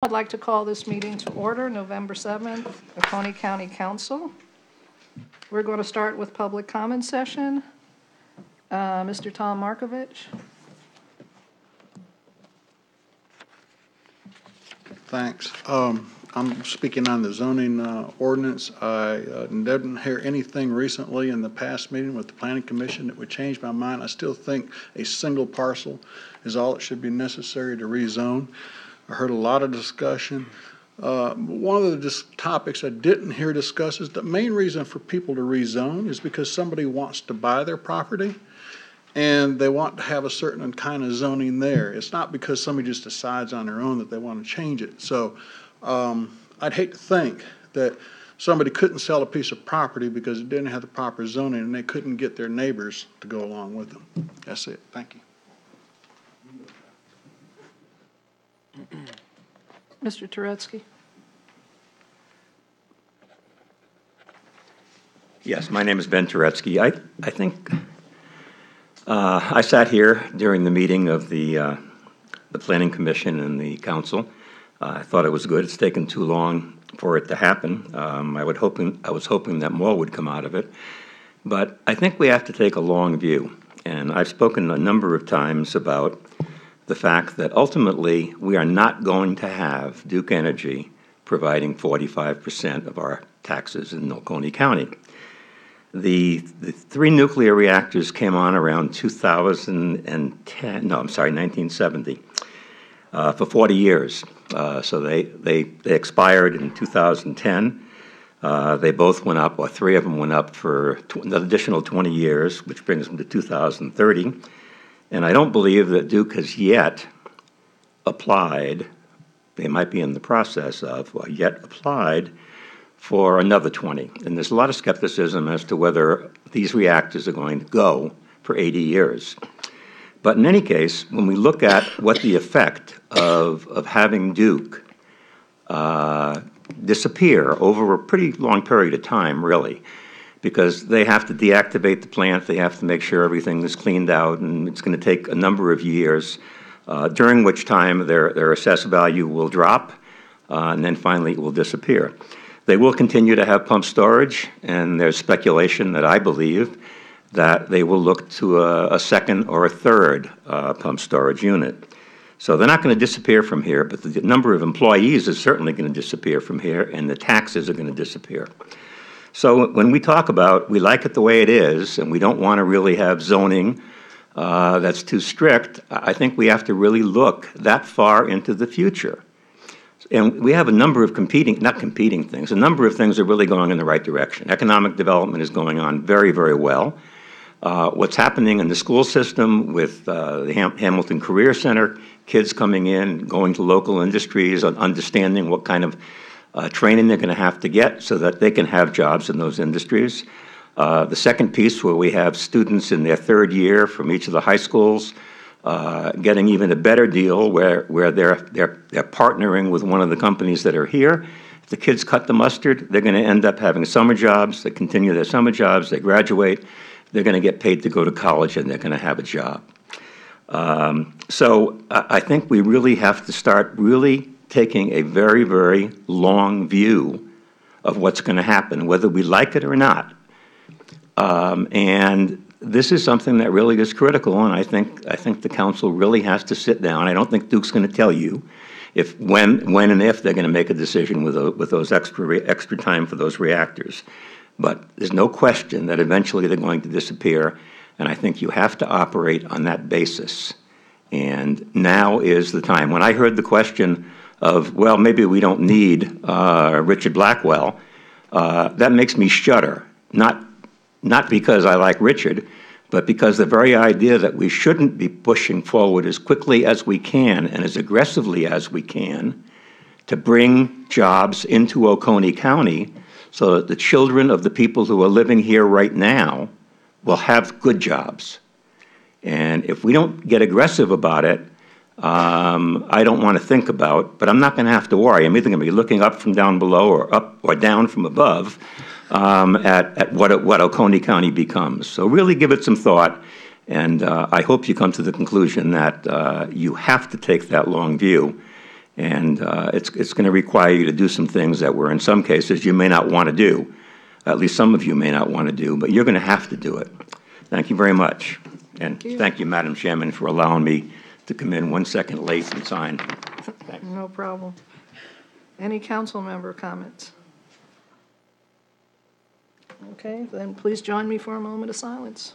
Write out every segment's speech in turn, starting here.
I'd like to call this meeting to order, November 7th, Oconee County Council. We're going to start with public comment session. Mr. Tom Markovich. Thanks. I'm speaking on the zoning ordinance. I didn't hear anything recently in the past meeting with the Planning Commission that would change my mind. I still think a single parcel is all that should be necessary to rezone. I heard a lot of discussion. One of the topics I didn't hear discussed is the main reason for people to rezone is because somebody wants to buy their property and they want to have a certain kind of zoning there. It's not because somebody just decides on their own that they want to change it. So I'd hate to think that somebody couldn't sell a piece of property because it didn't have the proper zoning and they couldn't get their neighbors to go along with them. That's it. Thank you. Mr. Turetsky. Yes, my name is Ben Turetsky. I think I sat here during the meeting of the Planning Commission and the Council. I thought it was good. It's taken too long for it to happen. I was hoping that more would come out of it. But I think we have to take a long view. And I've spoken a number of times about the fact that ultimately we are not going to have Duke Energy providing 45% of our taxes in Oconee County. The three nuclear reactors came on around 1970, for 40 years. So they expired in 2010. They both went up, or three of them went up for an additional 20 years, which brings them to 2030. And I don't believe that Duke has yet applied, they might be in the process of, or yet applied for another 20. And there's a lot of skepticism as to whether these reactors are going to go for 80 years. But in any case, when we look at what the effect of having Duke disappear over a pretty long period of time, really, because they have to deactivate the plant, they have to make sure everything is cleaned out, and it's going to take a number of years, during which time their assessed value will drop, and then finally it will disappear. They will continue to have pump storage, and there's speculation that I believe that they will look to a second or a third pump storage unit. So they're not going to disappear from here, but the number of employees is certainly going to disappear from here, and the taxes are going to disappear. So when we talk about we like it the way it is, and we don't want to really have zoning that's too strict, I think we have to really look that far into the future. And we have a number of not competing things, a number of things are really going in the right direction. Economic development is going on very, very well. What's happening in the school system with the Hamilton Career Center, kids coming in, going to local industries, understanding what kind of training they're going to have to get so that they can have jobs in those industries. The second piece, where we have students in their third year from each of the high schools getting even a better deal where they're partnering with one of the companies that are here. If the kids cut the mustard, they're going to end up having summer jobs. They continue their summer jobs, they graduate, they're going to get paid to go to college, and they're going to have a job. So I think we really have to start really taking a very, very long view of what's going to happen, whether we like it or not. And this is something that really is critical, and I think the council really has to sit down. I don't think Duke's going to tell you when and if they're going to make a decision with those extra time for those reactors. But there's no question that eventually they're going to disappear, and I think you have to operate on that basis. And now is the time. When I heard the question of, well, maybe we don't need Richard Blackwell, that makes me shudder. Not because I like Richard, but because the very idea that we shouldn't be pushing forward as quickly as we can and as aggressively as we can to bring jobs into Oconee County so that the children of the people who are living here right now will have good jobs. And if we don't get aggressive about it, I don't want to think about, but I'm not going to have to worry. I'm either going to be looking up from down below or up or down from above at what Oconee County becomes. So really give it some thought, and I hope you come to the conclusion that you have to take that long view. And it's going to require you to do some things that were, in some cases, you may not want to do. At least some of you may not want to do, but you're going to have to do it. Thank you very much. And thank you, Madam Chairman, for allowing me to come in 1 second late and sign. No problem. Any council member comments? Okay, then please join me for a moment of silence.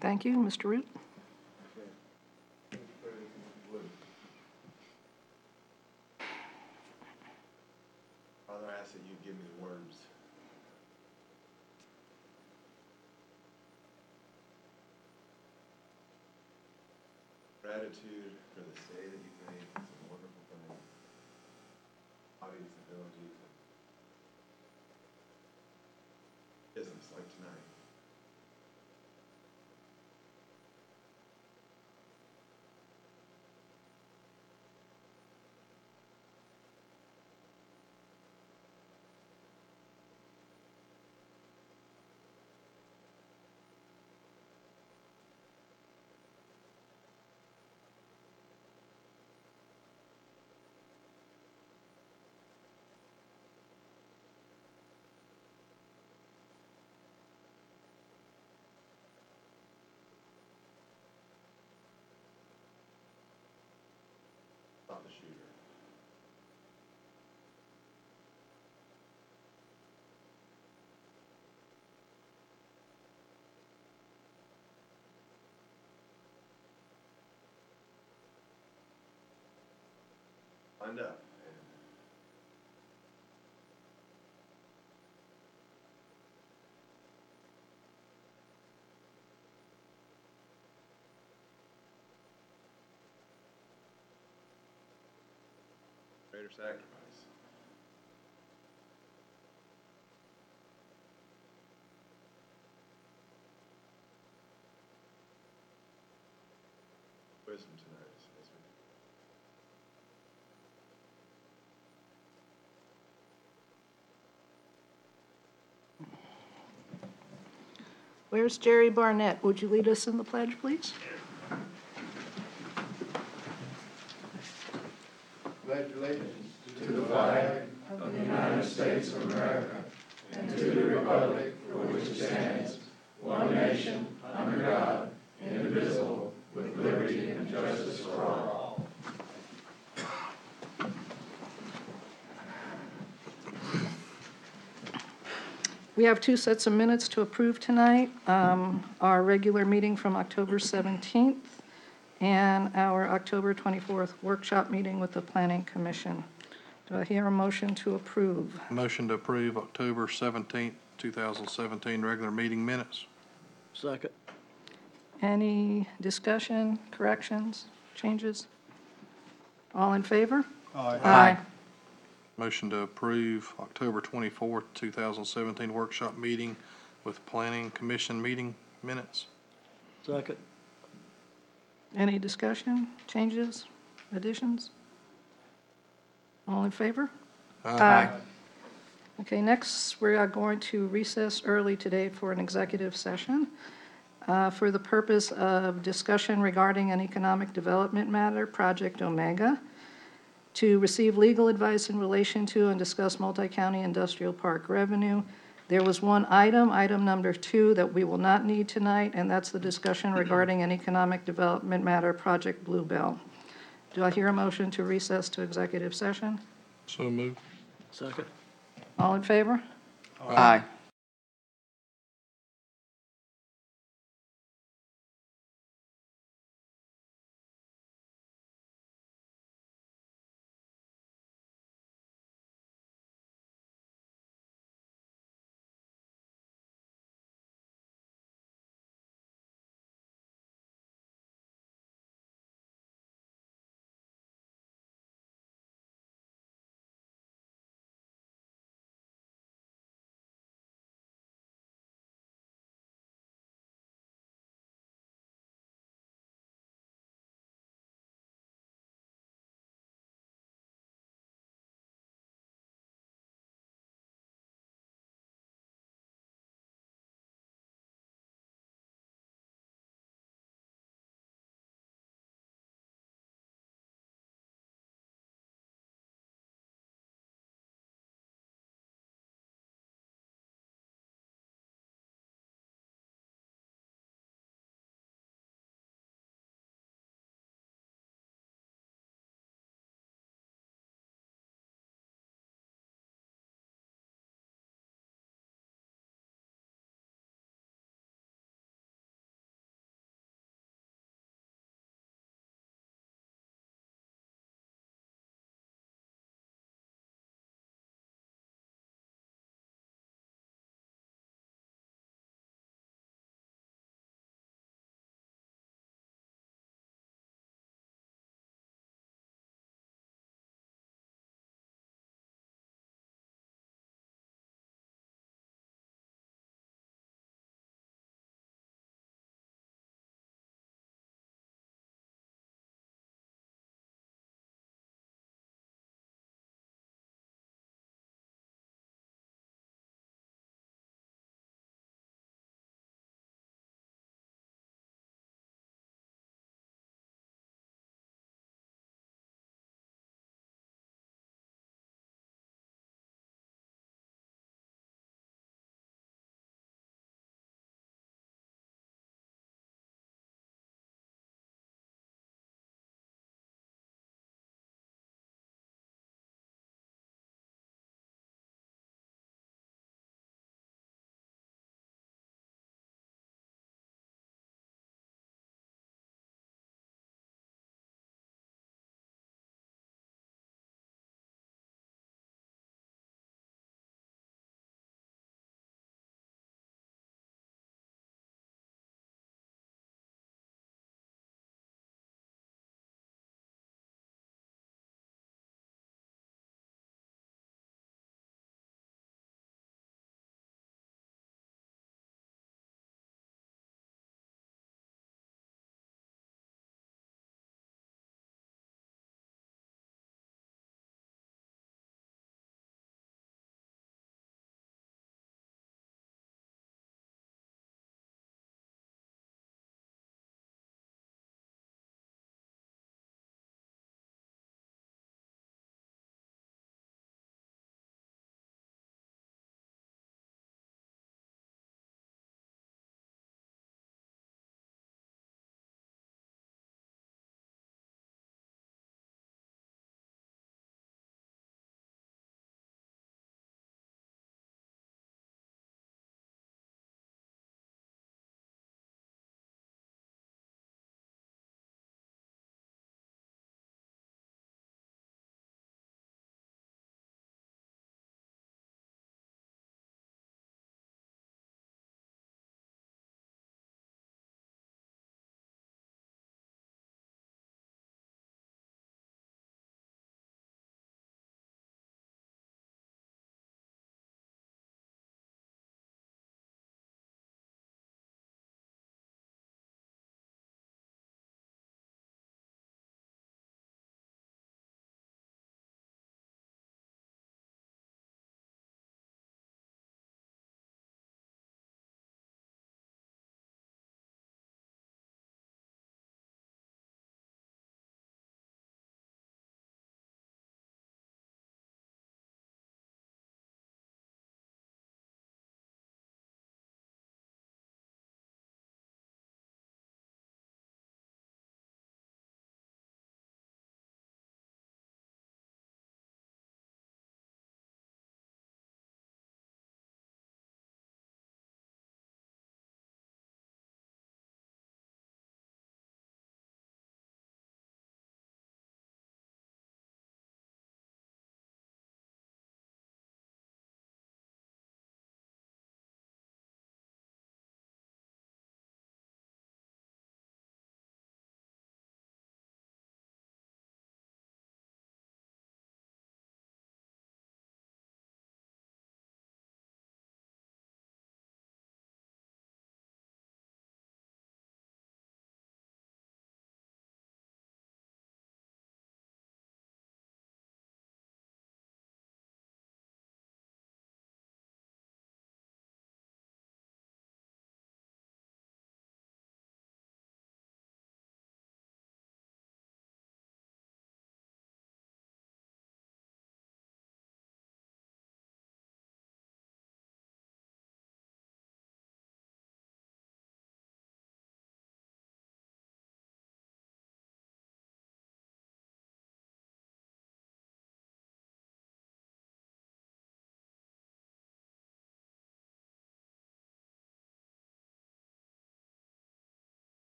Thank you, Mr. Root. Father, I ask that you give me the words. Gratitude for this day that you've made. It's a wonderful thing. Bodies, abilities, and business like tonight. Not the shooter. Lined up. Greater sacrifice. Wisdom tonight as we Where's Jerry Barnett? Would you lead us in the pledge, please? pledge allegiance We have two sets of minutes to approve tonight. Our regular meeting from October 17th and our October 24th workshop meeting with the Planning Commission. Do I hear a motion to approve? Motion to approve October 17th, 2017 regular meeting minutes. Second. Any discussion, corrections, changes? All in favor? Aye. Motion to approve October 24th, 2017 workshop meeting with Planning Commission meeting minutes. Second. Any discussion, changes, additions? All in favor? Aye. Okay, next, we are going to recess early today for an executive session for the purpose of discussion regarding an economic development matter, Project Omega, to receive legal advice in relation to and discuss multi-county industrial park revenue. There was one item number 2, that we will not need tonight, and that's the discussion regarding an economic development matter, Project Bluebell. Do I hear a motion to recess to executive session? So moved. Second. All in favor? Aye.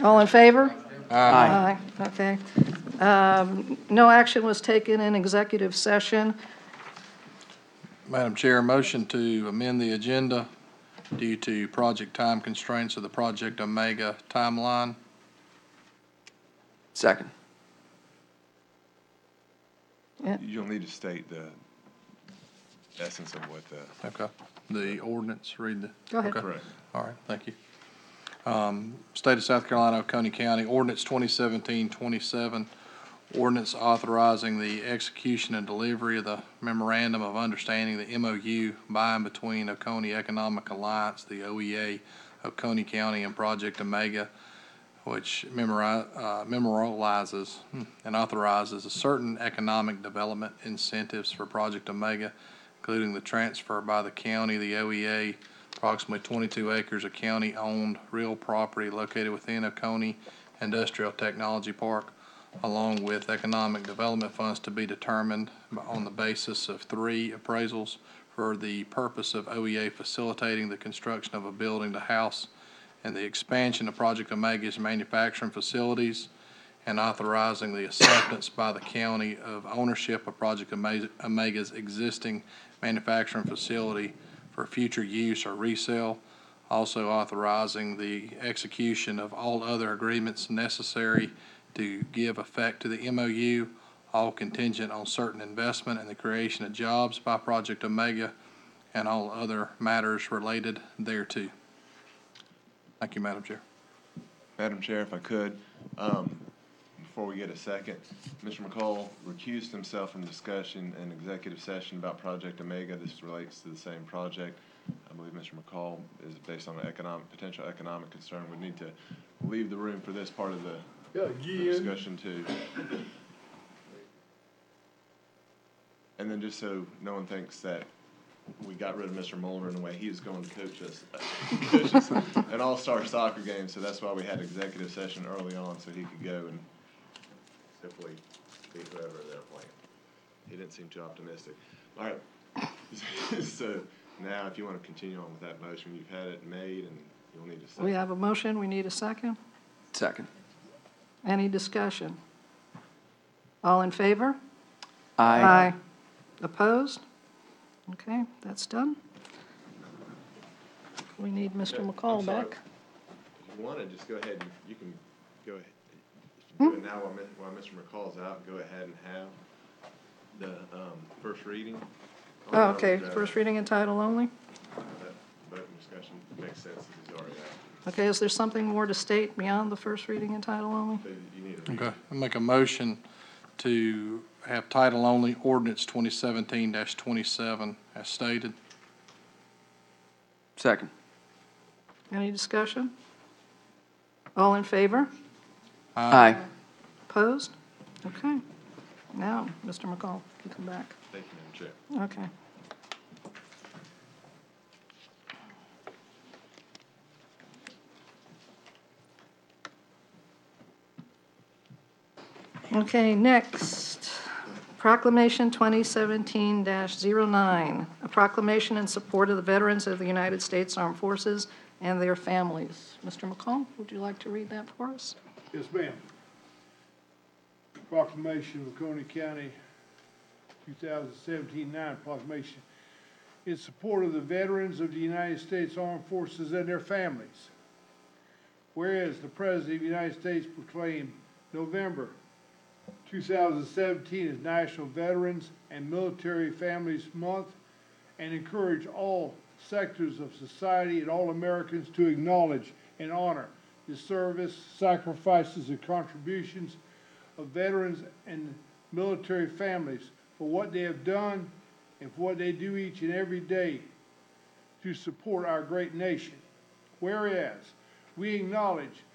All in favor? Aye. Okay. No action was taken in executive session. Madam Chair, motion to amend the agenda due to project time constraints of the Project Omega timeline. Second. You'll need to state the essence of what the. Okay. The ordinance, read the. Go ahead. Okay. Correct. All right, thank you. State of South Carolina, Oconee County, ordinance 2017-27, ordinance authorizing the execution and delivery of the memorandum of understanding, the MOU, by and between Oconee Economic Alliance, the OEA, Oconee County, and Project Omega, which memorializes and authorizes certain economic development incentives for Project Omega, including the transfer by the county, the OEA, approximately 22 acres of county-owned real property located within Oconee Industrial Technology Park, along with economic development funds to be determined on the basis of 3 appraisals for the purpose of OEA facilitating the construction of a building to house and the expansion of Project Omega's manufacturing facilities, and authorizing the acceptance by the county of ownership of Project Omega's existing manufacturing facility for future use or resale. Also authorizing the execution of all other agreements necessary to give effect to the MOU, all contingent on certain investment and the creation of jobs by Project Omega, and all other matters related thereto. Thank you, Madam Chair. Madam Chair, if I could, before we get a second, Mr. McCall recused himself from discussion in executive session about Project Omega. This relates to the same project. I believe Mr. McCall is based on an potential economic concern. We need to leave the room for this part of the discussion too. And then just so no one thinks that we got rid of Mr. Mueller in the way he was going to coach us an all-star soccer game, so that's why we had executive session early on, so he could go and simply beat whoever they're playing. He didn't seem too optimistic. All right, so now if you want to continue on with that motion, you've had it made and you'll need a second. We have a motion, we need a second. Second. Any discussion? All in favor? Aye. Opposed? Okay, that's done. We need Mr. Okay, McCall I'm sorry. back. If you want to, just go ahead and you can go ahead. You can do it now while Mr. McCall's out, go ahead and have the first reading. Oh, okay, first reading in title only? That vote and discussion makes sense if he's already out. Okay, is there something more to state beyond the first reading in title only? So you need to read. Okay, I'll make a motion to have title only ordinance 2017-27 as stated. Second. Any discussion? All in favor? Aye. Opposed? Okay. Now, Mr. McCall, you come back. Thank you, Madam Chair. Okay. Okay, next, Proclamation 2017-09, a proclamation in support of the veterans of the United States Armed Forces and their families. Mr. McCall, would you like to read that for us? Yes, ma'am. Proclamation of Oconee County, 2017-9 proclamation in support of the veterans of the United States Armed Forces and their families. Whereas the President of the United States proclaimed November 2017 as National Veterans and Military Families Month and encourage all sectors of society and all Americans to acknowledge and honor the service, sacrifices, and contributions of veterans and military families for what they have done and for what they do each and every day to support our great nation. Whereas we acknowledge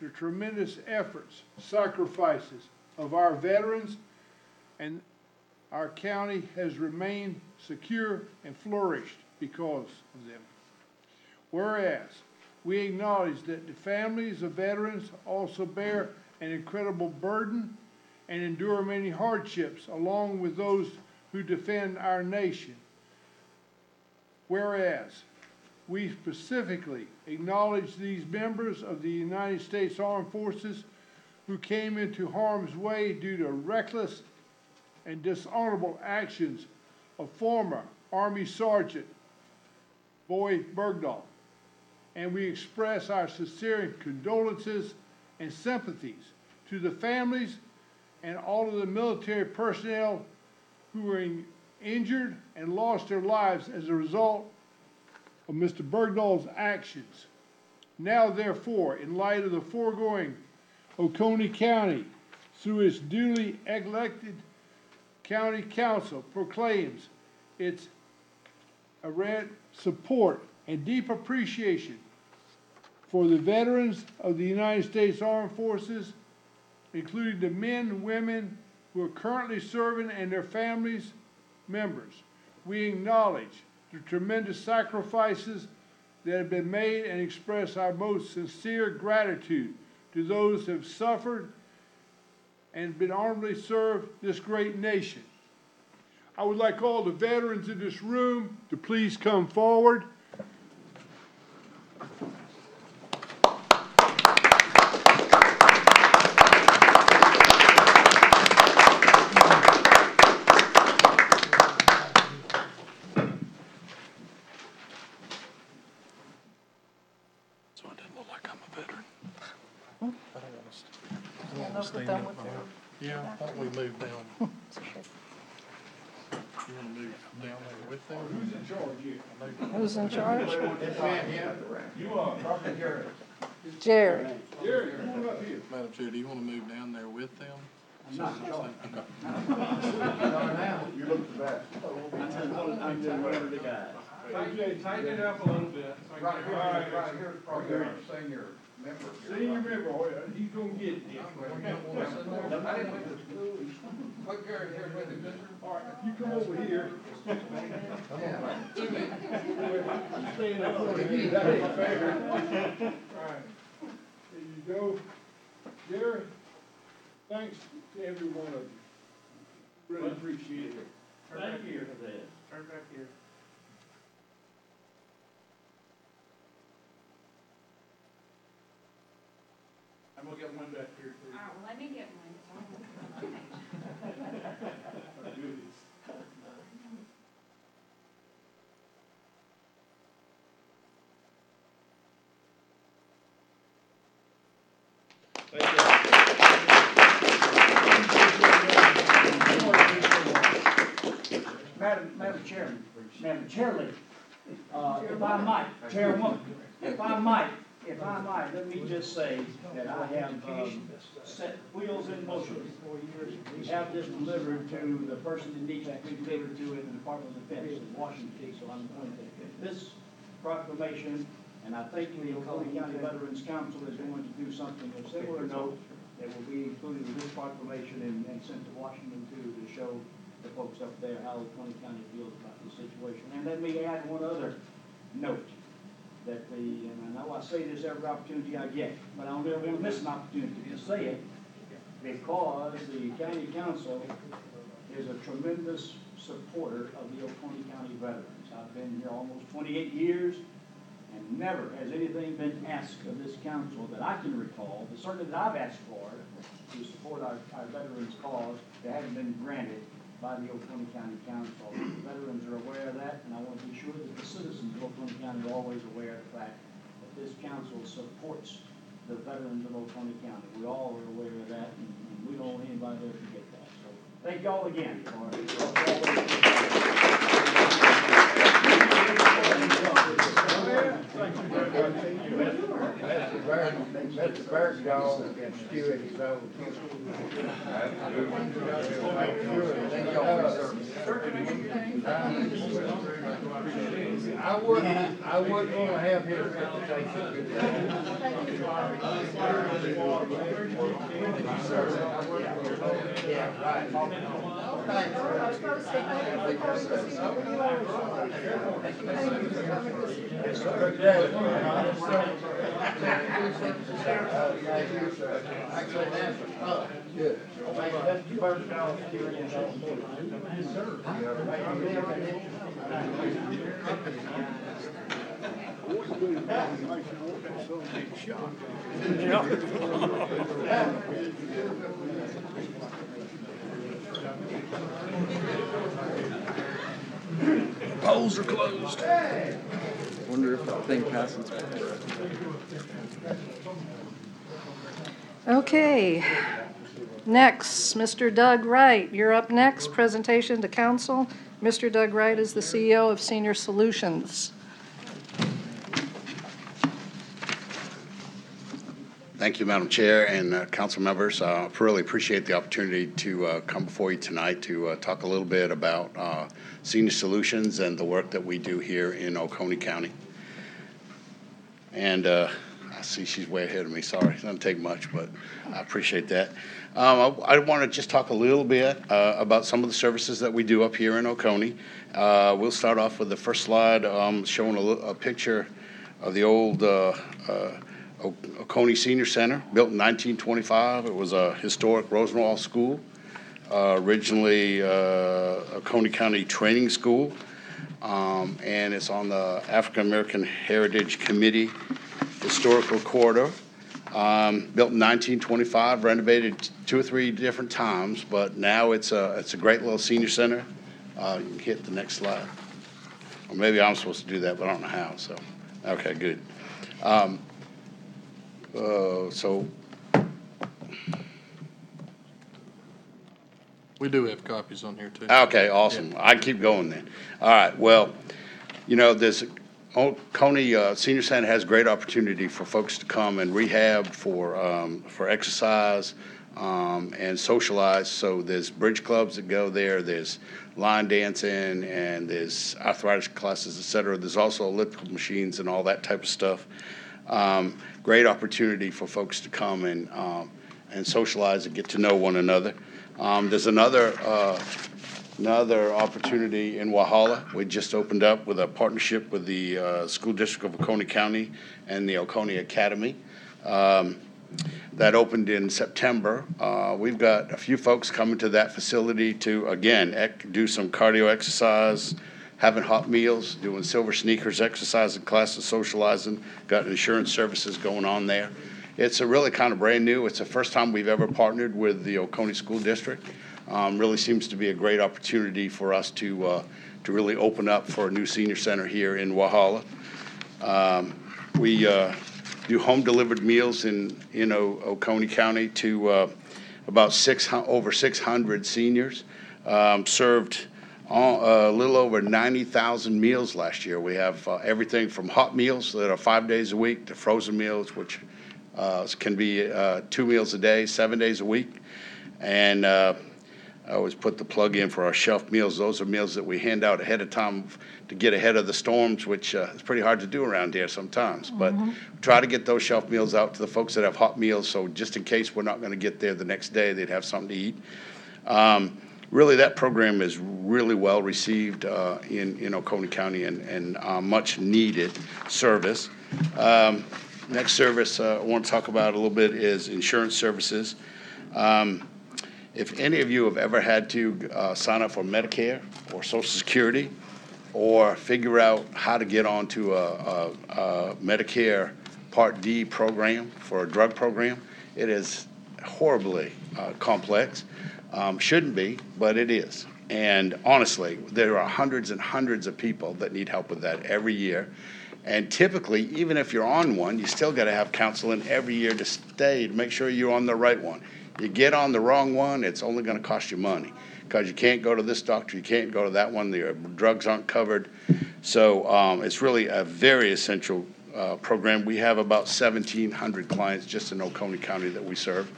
the tremendous efforts, sacrifices of our veterans, and our county has remained secure and flourished because of them. Whereas we acknowledge that the families of veterans also bear an incredible burden and endure many hardships along with those who defend our nation. Whereas We specifically acknowledge these members of the United States Armed Forces who came into harm's way due to reckless and dishonorable actions of former Army Sergeant Boyd Bergdahl. And we express our sincere condolences and sympathies to the families and all of the military personnel who were injured and lost their lives as a result of Mr. Bergdahl's actions. Now, therefore, in light of the foregoing, Oconee County, through its duly elected county council, proclaims its support and deep appreciation for the veterans of the United States Armed Forces, including the men and women who are currently serving and their families members. We acknowledge the tremendous sacrifices that have been made and express our most sincere gratitude to those who have suffered and been honorably served this great nation. I would like all the veterans in this room to please come forward. So it doesn't look like I'm a veteran. I don't want to. Yeah, they'll put them with their- Yeah, why don't we move down? You want to move down there with them? Who's in charge here? Who's in charge? You are. Jerry. Jerry, come on up here. Madam Chair, do you want to move down there with them? I'm not in charge. Okay. You look the best. I'm doing whatever the guy. Okay, tighten it up a little bit. Right here, probably our senior member. Senior member, oh, yeah, he's gonna get it. I didn't went to school. Put Gary here with him, mister. All right, if you come over here. Stand up for me, that ain't fair. All right, there you go. Jerry, thanks to every one of you. Really appreciate it. Thank you for this. Turn back here. I'm gonna get one back here too. All right, well, let me get one. 'Cause I don't want to- Goodies. Madam Chairman, Madam Chairlady, if I might, Chairwoman, if I might, let me just say that I have set wheels in motion. We have this delivered to the person that needs to be delivered to in the Department of Defense in Washington, so I'm going to take this proclamation, and I think the Oconee County Veterans Council is going to do something of similar note that will be included in this proclamation and sent to Washington too, to show the folks up there how Oconee County feels about this situation. And let me add one other note, that and I know I say this every opportunity I get, but I don't ever want to miss an opportunity to say it, because the county council is a tremendous supporter of the Oconee County veterans. I've been here almost 28 years, and never has anything been asked of this council that I can recall, but certainly that I've asked for, to support our veterans' cause, that hasn't been granted by the Oconee County Council. The veterans are aware of that, and I want to be sure that the citizens of Oconee County are always aware of the fact that this council supports the veterans of Oconee County. We all are aware of that, and we don't want anybody to forget that. So thank y'all again for Mr. Bergdahl and Stuart is over. I wouldn't want to have his reputation. Yeah, Polls are closed. Wonder if that thing passes. Okay. Next, Mr. Doug Wright. You're up next. Presentation to council. Mr. Doug Wright is the CEO of Senior Solutions. Thank you, Madam Chair and council members. I really appreciate the opportunity to come before you tonight to talk a little bit about Senior Solutions and the work that we do here in Oconee County. And I see she's way ahead of me. Sorry, it doesn't take much, but I appreciate that. I want to just talk a little bit about some of the services that we do up here in Oconee. We'll start off with the first slide showing a picture of the old Oconee Senior Center, built in 1925. It was a historic Rosenwald school, originally Oconee County Training School, and it's on the African American Heritage Committee Historical Corridor. Built in 1925, renovated 2 or 3 different times, but now it's a great little senior center. You can hit the next slide. Or maybe I'm supposed to do that, but I don't know how, so, okay, good. So We do have copies on here too. okay, awesome. I can keep going then. All right. Well, you know, this Oconee Senior Center has great opportunity for folks to come and rehab for exercise and socialize. So there's bridge clubs that go there. There's line dancing and there's arthritis classes, et cetera. There's also elliptical machines and all that type of stuff. Great opportunity for folks to come and socialize and get to know one another. There's another opportunity in Walhalla. We just opened up with a partnership with the School District of Oconee County and the Oconee Academy. That opened in September. We've got a few folks coming to that facility to, again, do some cardio exercise, having hot meals, doing silver sneakers, exercising classes, socializing, got insurance services going on there. It's a really kind of brand new. It's the first time we've ever partnered with the Oconee School District. Really seems to be a great opportunity for us to really open up for a new senior center here in Walhalla. We do home-delivered meals in Oconee County to about over 600 seniors. Served a little over 90,000 meals last year. We have everything from hot meals that are 5 days a week to frozen meals, which can be 2 meals a day, 7 days a week. And I always put the plug in for our shelf meals. Those are meals that we hand out ahead of time to get ahead of the storms, which is pretty hard to do around here sometimes. But try to get those shelf meals out to the folks that have hot meals, so just in case we're not going to get there the next day, they'd have something to eat. Really, that program is really well received in Oconee County and much needed service. Next service I want to talk about a little bit is insurance services. If any of you have ever had to sign up for Medicare or Social Security or figure out how to get onto a Medicare Part D program for a drug program, it is horribly complex. Shouldn't be, but it is. And honestly, there are hundreds and hundreds of people that need help with that every year. And typically, even if you're on one, you still got to have counseling every year to make sure you're on the right one. You get on the wrong one, it's only going to cost you money because you can't go to this doctor, you can't go to that one, the drugs aren't covered. So it's really a very essential program. We have about 1,700 clients just in Oconee County that we serve.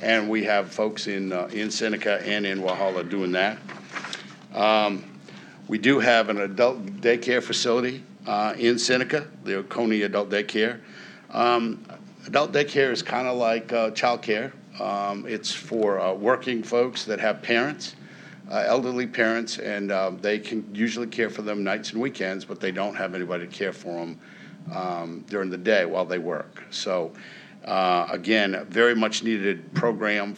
And we have folks in Seneca and in Walhalla doing that. We do have an adult daycare facility in Seneca, the Oconee Adult Daycare. Adult daycare is kind of like child care. It's for working folks that have parents, elderly parents, and they can usually care for them nights and weekends, but they don't have anybody to care for them during the day while they work. So again, a very much needed program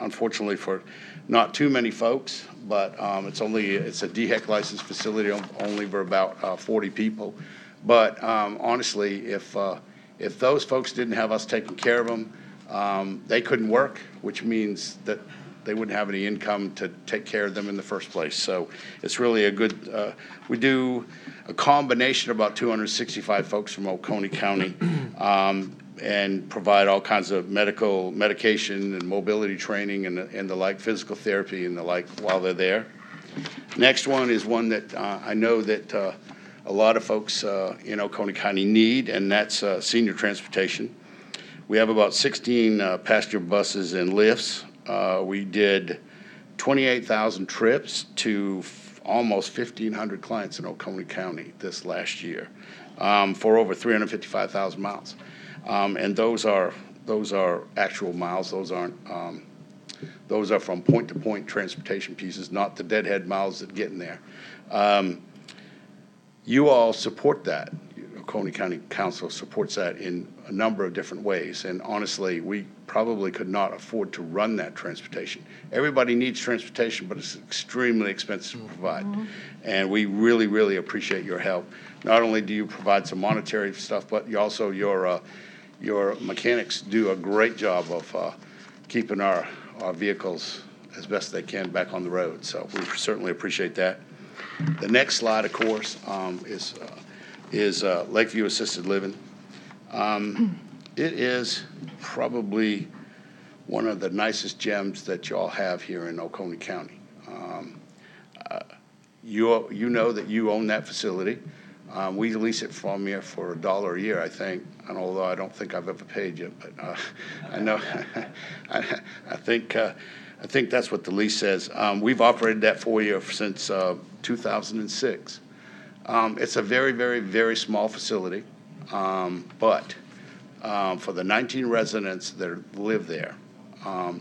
unfortunately for not too many folks, but it's a DHEC licensed facility only for about 40 people. But honestly, if those folks didn't have us taking care of them, they couldn't work, which means that they wouldn't have any income to take care of them in the first place. So it's really a good, we do a combination of about 265 folks from Oconee County, and provide all kinds of medication and mobility training and the like, physical therapy and the like while they're there. Next one is one that I know that a lot of folks in Oconee County need, and that's senior transportation. We have about 16 passenger buses and lifts. We did 28,000 trips to almost 1,500 clients in Oconee County this last year, for over 355,000 miles. And those are actual miles. Those aren't, those are from point-to-point transportation pieces, not the deadhead miles that get in there. You all support that. Oconee County Council supports that in a number of different ways. And honestly, we probably could not afford to run that transportation. Everybody needs transportation, but it's extremely expensive to provide. And we really, really appreciate your help. Not only do you provide some monetary stuff, but you also, your mechanics do a great job of keeping our vehicles as best they can back on the road. So we certainly appreciate that. The next slide, of course, is Lakeview Assisted Living. It is probably one of the nicest gems that y'all have here in Oconee County. You know that you own that facility. We lease it from you for $1 a year, I think, and although I don't think I've ever paid you, but I know, I think that's what the lease says. We've operated that for you since 2006. It's a very, very, very small facility, but for the 19 residents that live there,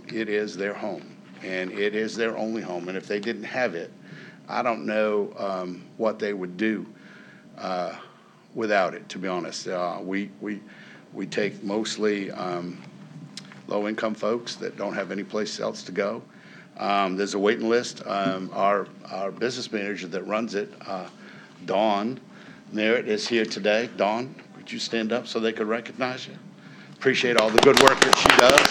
it is their home, and it is their only home. And if they didn't have it, I don't know what they would do without it, to be honest. We take mostly low-income folks that don't have any place else to go. There's a waiting list. Our business manager that runs it, Dawn Merritt, is here today. Dawn, could you stand up so they could recognize you? Appreciate all the good work that she does.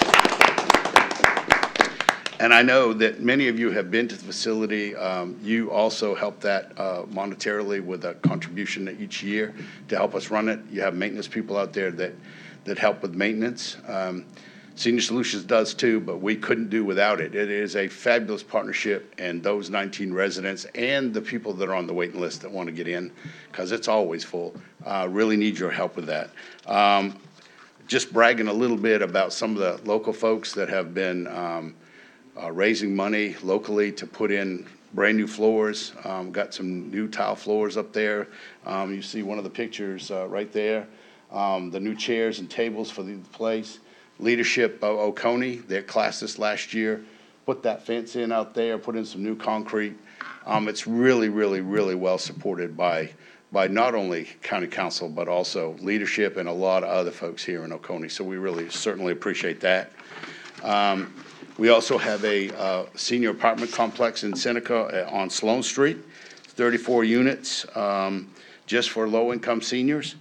And I know that many of you have been to the facility. You also help that monetarily with a contribution each year to help us run it. You have maintenance people out there that help with maintenance. Senior Solutions does too, but we couldn't do without it. It is a fabulous partnership, and those 19 residents and the people that are on the waiting list that want to get in, because it's always full, really need your help with that. Just bragging a little bit about some of the local folks that have been raising money locally to put in brand new floors. Got some new tile floors up there. You see one of the pictures right there. The new chairs and tables for the place. Leadership of Oconee, their class this last year, put that fence in out there, put in some new concrete. It's really, really, really well supported by not only county council, but also leadership and a lot of other folks here in Oconee. So we really certainly appreciate that. We also have a senior apartment complex in Seneca on Sloan Street, 34 units, just for low-income seniors,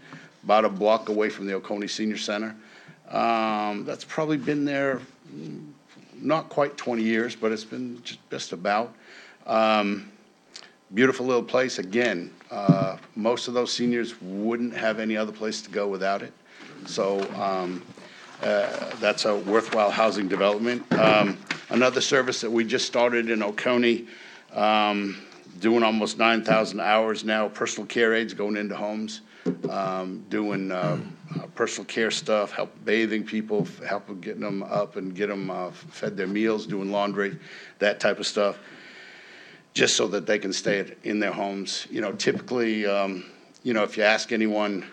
about a block away from the Oconee Senior Center. That's probably been there not quite 20 years, but it's been just about. Beautiful little place. Again, most of those seniors wouldn't have any other place to go without it. So that's a worthwhile housing development. Another service that we just started in Oconee, doing almost 9,000 hours now, personal care aides going into homes, doing personal care stuff, help bathing people, help getting them up and get them fed their meals, doing laundry, that type of stuff, just so that they can stay in their homes. You know, typically, if you ask anyone,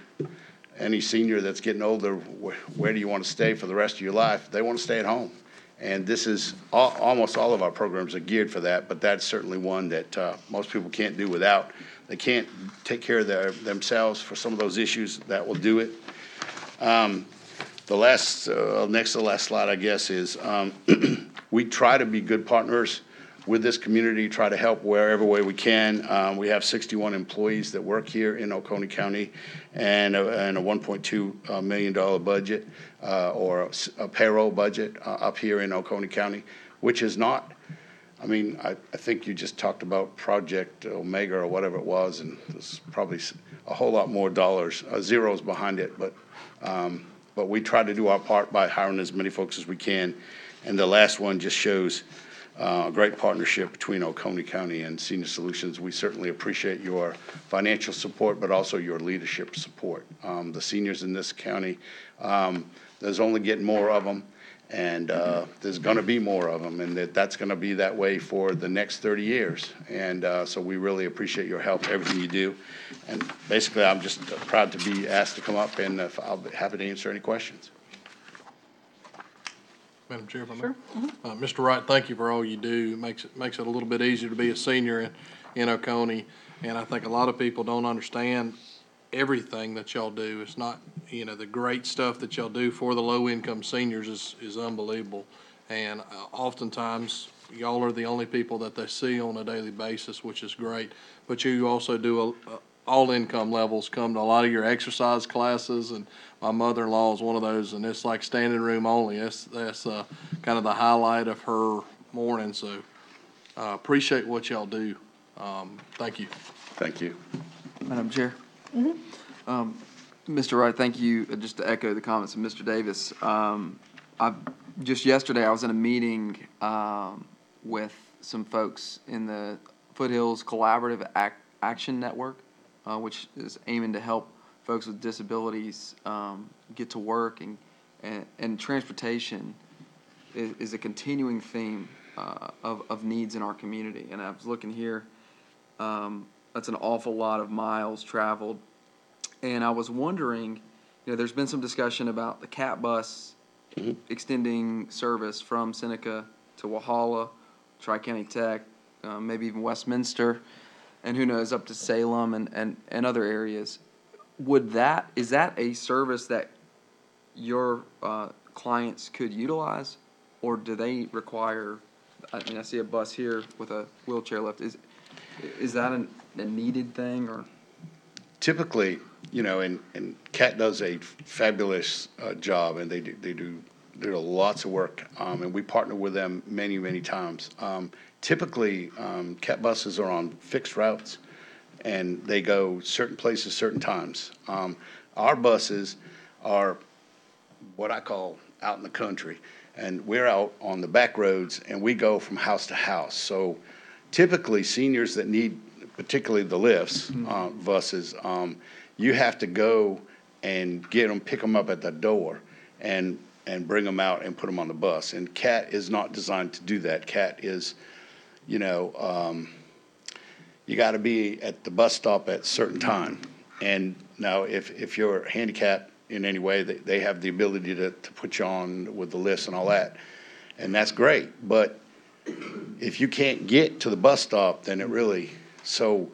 any senior that's getting older, where do you want to stay for the rest of your life? They want to stay at home. And this is, almost all of our programs are geared for that, but that's certainly one that most people can't do without. They can't take care of themselves for some of those issues. That will do it. The last, next to the last slide, I guess, is we try to be good partners with this community, try to help wherever way we can. We have 61 employees that work here in Oconee County and a $1.2 million budget or a payroll budget up here in Oconee County, which is not, I mean, I think you just talked about Project Omega or whatever it was, and there's probably a whole lot more dollars, zeros behind it, but we try to do our part by hiring as many folks as we can. And the last one just shows a great partnership between Oconee County and Senior Solutions. We certainly appreciate your financial support, but also your leadership support. The seniors in this county, there's only getting more of them, and there's going to be more of them, and that's going to be that way for the next 30 years. And so we really appreciate your help, everything you do. And basically, I'm just proud to be asked to come up, and I'll be happy to answer any questions. Madam Chair, if I may. Mr. Wright, thank you for all you do. It makes it a little bit easier to be a senior in Oconee. And I think a lot of people don't understand everything that y'all do. It's not, the great stuff that y'all do for the low-income seniors is unbelievable. And oftentimes, y'all are the only people that they see on a daily basis, which is great. But you also do all income levels come to a lot of your exercise classes, and my mother-in-law is one of those, and it's like standing room only. That's kind of the highlight of her morning. So appreciate what y'all do. Thank you. Thank you. Madam Chair. Mr. Wright, thank you. Just to echo the comments of Mr. Davis, just yesterday I was in a meeting with some folks in the Foothills Collaborative Action Network, which is aiming to help folks with disabilities get to work, and transportation is a continuing theme of needs in our community. And I was looking here, that's an awful lot of miles traveled. And I was wondering, there's been some discussion about the CAT bus extending service from Seneca to Walhalla, Tri-County Tech, maybe even Westminster, and who knows, up to Salem and other areas. Is that a service that your clients could utilize, or do they require, I see a bus here with a wheelchair lift. Is that a needed thing, or? Typically, and CAT does a fabulous job, and they do lots of work, and we partner with them many, many times. Typically, CAT buses are on fixed routes, and they go certain places, certain times. Our buses are what I call out in the country, and we're out on the back roads, and we go from house to house. So typically, seniors that need, particularly the lifts, buses, you have to go and pick them up at the door, and bring them out and put them on the bus. And CAT is not designed to do that. CAT is, you got to be at the bus stop at a certain time. And now, if you're handicapped in any way, they have the ability to put you on with the lifts and all that, and that's great. But if you can't get to the bus stop, then it really, so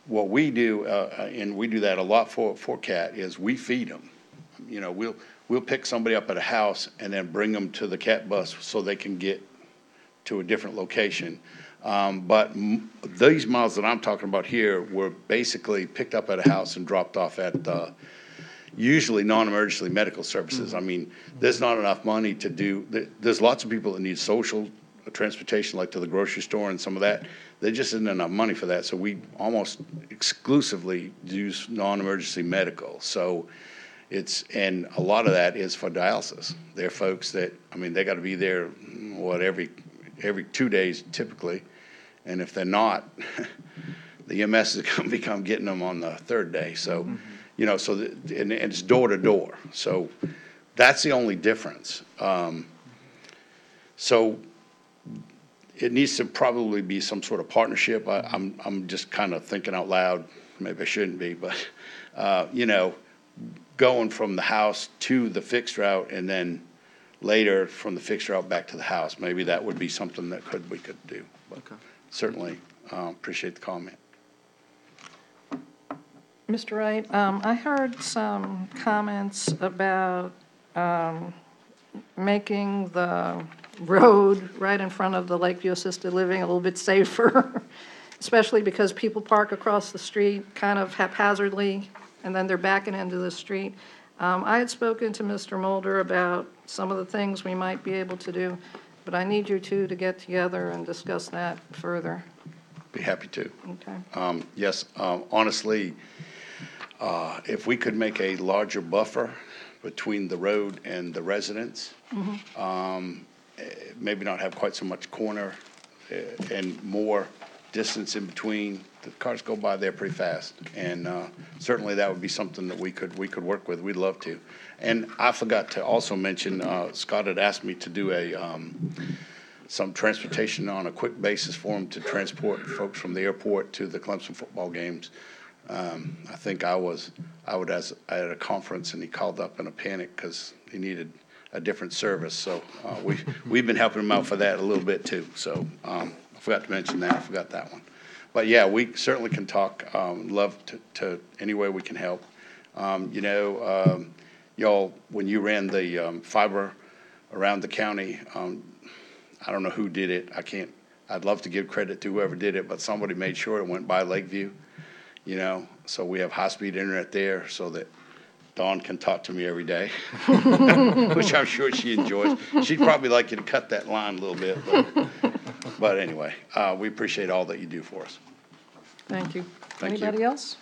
what we do, and we do that a lot for CAT, is we feed them. We'll pick somebody up at a house and then bring them to the CAT bus so they can get to a different location. But these miles that I'm talking about here were basically picked up at a house and dropped off at usually non-emergency medical services. I mean, there's not enough money to do, there's lots of people that need social transportation, like to the grocery store and some of that. There just isn't enough money for that, so we almost exclusively use non-emergency medical. So and a lot of that is for dialysis. They're folks that, they got to be there, every 2 days typically, and if they're not, the EMS is going to become getting them on the third day. So, and it's door to door. So that's the only difference. So it needs to probably be some sort of partnership. I'm just kind of thinking out loud. Maybe I shouldn't be, but going from the house to the fixed route, and then later from the fixed route back to the house. Maybe that would be something that we could do. But Okay. certainly appreciate the comment. Mr. Wright, I heard some comments about making the road right in front of the Lakeview Assisted Living a little bit safer, especially because people park across the street kind of haphazardly, and then they're backing into the street. I had spoken to Mr. Mulder about some of the things we might be able to do, but I need you two to get together and discuss that further. Be happy to. Okay? Yes, honestly, if we could make a larger buffer between the road and the residents, maybe not have quite so much corner and more distance in between. The cars go by there pretty fast, and certainly that would be something that we could work with. We'd love to. And I forgot to also mention, Scott had asked me to do some transportation on a quick basis for him to transport folks from the airport to the Clemson football games. I think I was at a conference, and he called up in a panic because he needed a different service. So we've been helping him out for that a little bit too. So I forgot to mention that. I forgot that one. But yeah, we certainly can talk. Love to any way we can help. Y'all, when you ran the fiber around the county, I don't know who did it. I'd love to give credit to whoever did it, but somebody made sure it went by Lakeview. So we have high-speed internet there so that Dawn can talk to me every day, which I'm sure she enjoys. She'd probably like you to cut that line a little bit, but anyway, we appreciate all that you do for us. Thank you. Thank you. Anybody else?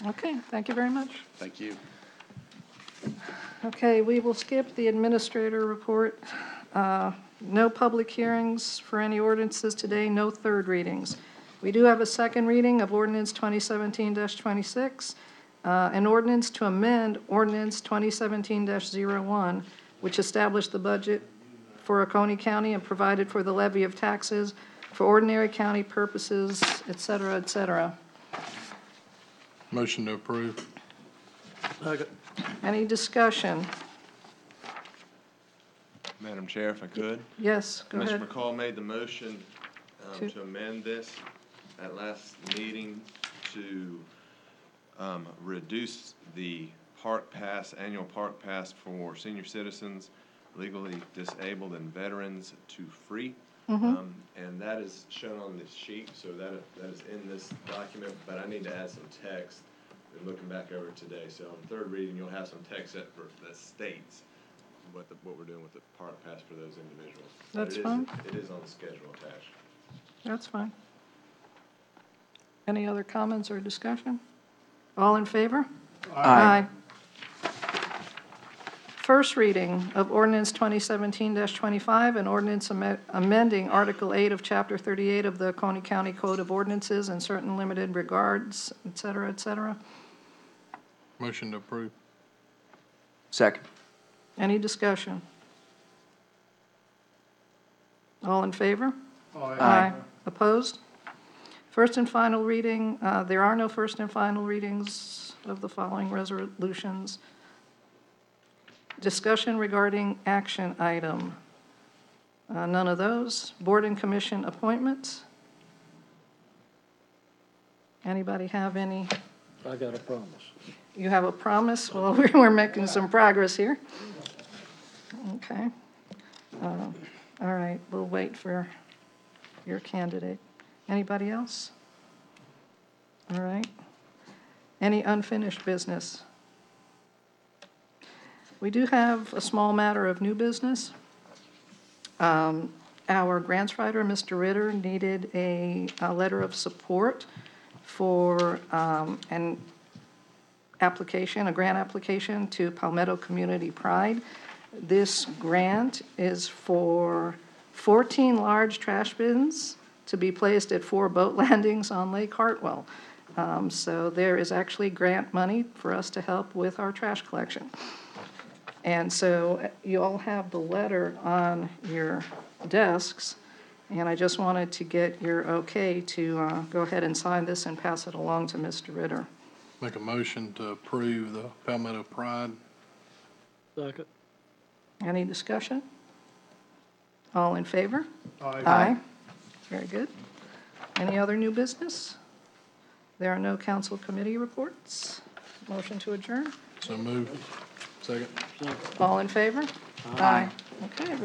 Okay, thank you very much. Thank you. Okay, we will skip the administrator report. No public hearings for any ordinances today, no third readings. We do have a second reading of ordinance 2017-26, an ordinance to amend ordinance 2017-01, which established the budget for Oconee County and provided for the levy of taxes for ordinary county purposes, et cetera, et cetera. Motion to approve. Any discussion? Madam Chair, if I could. Yes, go ahead. Mr. McCall made the motion To- to amend this at last meeting to reduce the annual park pass for senior citizens, legally disabled, and veterans to free. And that is shown on this sheet, so that is in this document, but I need to add some text. Been looking back over it today, so on third reading, you'll have some text that states what we're doing with the park pass for those individuals. But That's fine. It is on the schedule attached. That's fine. Any other comments or discussion? All in favor? Aye. First reading of ordinance 2017-25, an ordinance amending Article 8 of Chapter 38 of the Oconee County Code of Ordinances in certain limited regards, et cetera, et cetera. Motion to approve. Second. Any discussion? All in favor? Aye. Opposed? First and final reading, there are no first and final readings of the following resolutions. Discussion regarding action item. None of those. Board and commission appointments. Anybody have any? I got a promise. You have a promise? Well, we're making some progress here. Okay. All right, we'll wait for your candidate. Anybody else? All right. Any unfinished business? We do have a small matter of new business. Our grants writer, Mr. Ritter, needed a letter of support for an application, a grant application to Palmetto Community Pride. This grant is for 14 large trash bins to be placed at 4 boat landings on Lake Hartwell. So there is actually grant money for us to help with our trash collection. And so you all have the letter on your desks, and I just wanted to get your okay to go ahead and sign this and pass it along to Mr. Ritter. Make a motion to approve the Palmetto Pride. Second. Any discussion? All in favor? Aye. Very good. Any other new business? There are no council committee reports. Motion to adjourn. So moved. Second. All in favor? Aye. Okay.